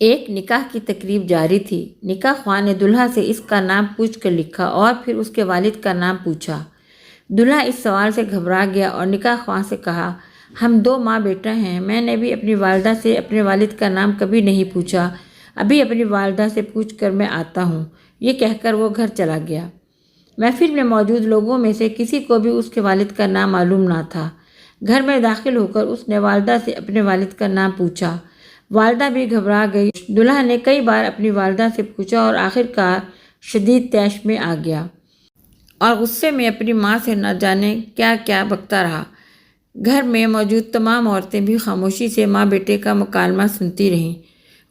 ایک نکاح کی تقریب جاری تھی۔ نکاح خواہ نے دلہا سے اس کا نام پوچھ کر لکھا اور پھر اس کے والد کا نام پوچھا۔ دلہا اس سوال سے گھبرا گیا اور نکاح خواہ سے کہا، ہم 2 ماں بیٹا ہیں، میں نے بھی اپنی والدہ سے اپنے والد کا نام کبھی نہیں پوچھا، ابھی اپنی والدہ سے پوچھ کر میں آتا ہوں۔ یہ کہہ کر وہ گھر چلا گیا۔ محفل میں موجود لوگوں میں سے کسی کو بھی اس کے والد کا نام معلوم نہ تھا۔ گھر میں داخل ہو کر اس نے والدہ سے اپنے والد کا نام پوچھا۔ والدہ بھی گھبرا گئی۔ دلہا نے کئی بار اپنی والدہ سے پوچھا اور آخر کار شدید طیش میں آ گیا اور غصے میں اپنی ماں سے نہ جانے کیا کیا بکتا رہا۔ گھر میں موجود تمام عورتیں بھی خاموشی سے ماں بیٹے کا مکالمہ سنتی رہیں۔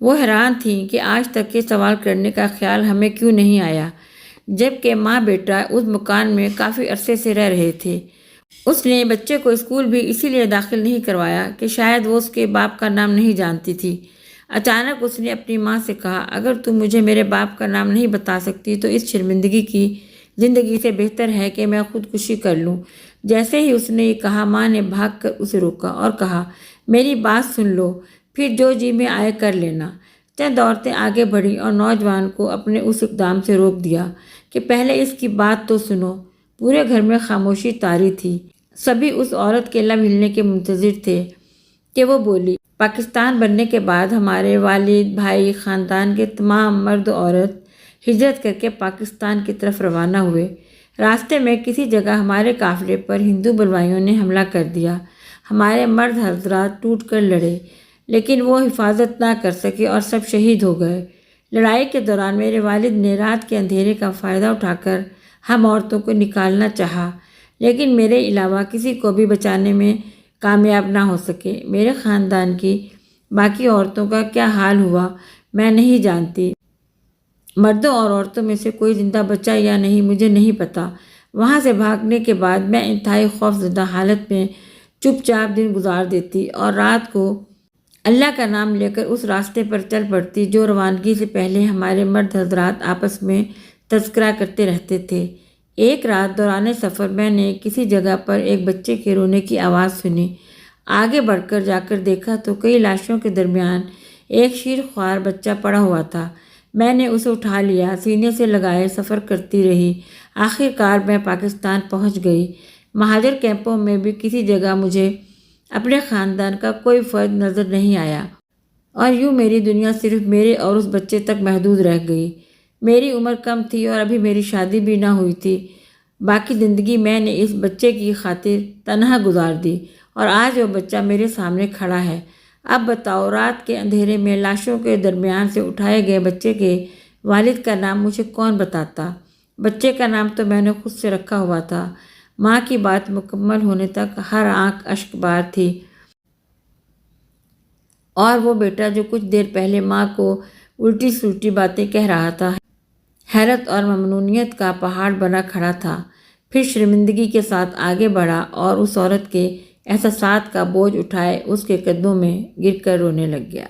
وہ حیران تھیں کہ آج تک یہ سوال کرنے کا خیال ہمیں کیوں نہیں آیا، جبکہ ماں بیٹا اس مکان میں کافی عرصے سے رہ رہے تھے۔ اس نے بچے کو اسکول بھی اسی لیے داخل نہیں کروایا کہ شاید وہ اس کے باپ کا نام نہیں جانتی تھی۔ اچانک اس نے اپنی ماں سے کہا، اگر تم مجھے میرے باپ کا نام نہیں بتا سکتی تو اس شرمندگی کی زندگی سے بہتر ہے کہ میں خودکشی کر لوں۔ جیسے ہی اس نے یہ کہا، ماں نے بھاگ کر اسے روکا اور کہا، میری بات سن لو، پھر جو جی میں آئے کر لینا۔ چند عورتیں آگے بڑھیں اور نوجوان کو اپنے اس اقدام سے روک دیا کہ پہلے اس کی بات تو سنو۔ پورے گھر میں خاموشی طاری تھی۔ سبھی اس عورت کے لب ہلنے کے منتظر تھے کہ وہ بولی۔ پاکستان بننے کے بعد ہمارے والد، بھائی، خاندان کے تمام مرد و عورت ہجرت کر کے پاکستان کی طرف روانہ ہوئے۔ راستے میں کسی جگہ ہمارے قافلے پر ہندو بلوائیوں نے حملہ کر دیا۔ ہمارے مرد حضرات ٹوٹ کر لڑے، لیکن وہ حفاظت نہ کر سکے اور سب شہید ہو گئے۔ لڑائی کے دوران میرے والد نے رات کے اندھیرے کا فائدہ اٹھا کر ہم عورتوں کو نکالنا چاہا، لیکن میرے علاوہ کسی کو بھی بچانے میں کامیاب نہ ہو سکے۔ میرے خاندان کی باقی عورتوں کا کیا حال ہوا میں نہیں جانتی۔ مردوں اور عورتوں میں سے کوئی زندہ بچا یا نہیں مجھے نہیں پتا۔ وہاں سے بھاگنے کے بعد میں انتہائی خوف زدہ حالت میں چپ چاپ دن گزار دیتی اور رات کو اللہ کا نام لے کر اس راستے پر چل پڑتی جو روانگی سے پہلے ہمارے مرد حضرات آپس میں تذکرہ کرتے رہتے تھے۔ ایک رات دوران سفر میں نے کسی جگہ پر ایک بچے کے رونے کی آواز سنی۔ آگے بڑھ کر جا کر دیکھا تو کئی لاشوں کے درمیان ایک شیرخوار بچہ پڑا ہوا تھا۔ میں نے اسے اٹھا لیا، سینے سے لگائے سفر کرتی رہی۔ آخر کار میں پاکستان پہنچ گئی۔ مہاجر کیمپوں میں بھی کسی جگہ مجھے اپنے خاندان کا کوئی فرد نظر نہیں آیا اور یوں میری دنیا صرف میرے اور اس بچے تک محدود رہ گئی۔ میری عمر کم تھی اور ابھی میری شادی بھی نہ ہوئی تھی۔ باقی زندگی میں نے اس بچے کی خاطر تنہا گزار دی اور آج وہ بچہ میرے سامنے کھڑا ہے۔ اب بتاؤ، رات کے اندھیرے میں لاشوں کے درمیان سے اٹھائے گئے بچے کے والد کا نام مجھے کون بتاتا؟ بچے کا نام تو میں نے خود سے رکھا ہوا تھا۔ ماں کی بات مکمل ہونے تک ہر آنکھ اشک بار تھی اور وہ بیٹا جو کچھ دیر پہلے ماں کو الٹی سلٹی باتیں کہہ رہا تھا حیرت اور ممنونیت کا پہاڑ بنا کھڑا تھا۔ پھر شرمندگی کے ساتھ آگے بڑھا اور اس عورت کے احساسات کا بوجھ اٹھائے اس کے قدموں میں گر کر رونے لگ گیا۔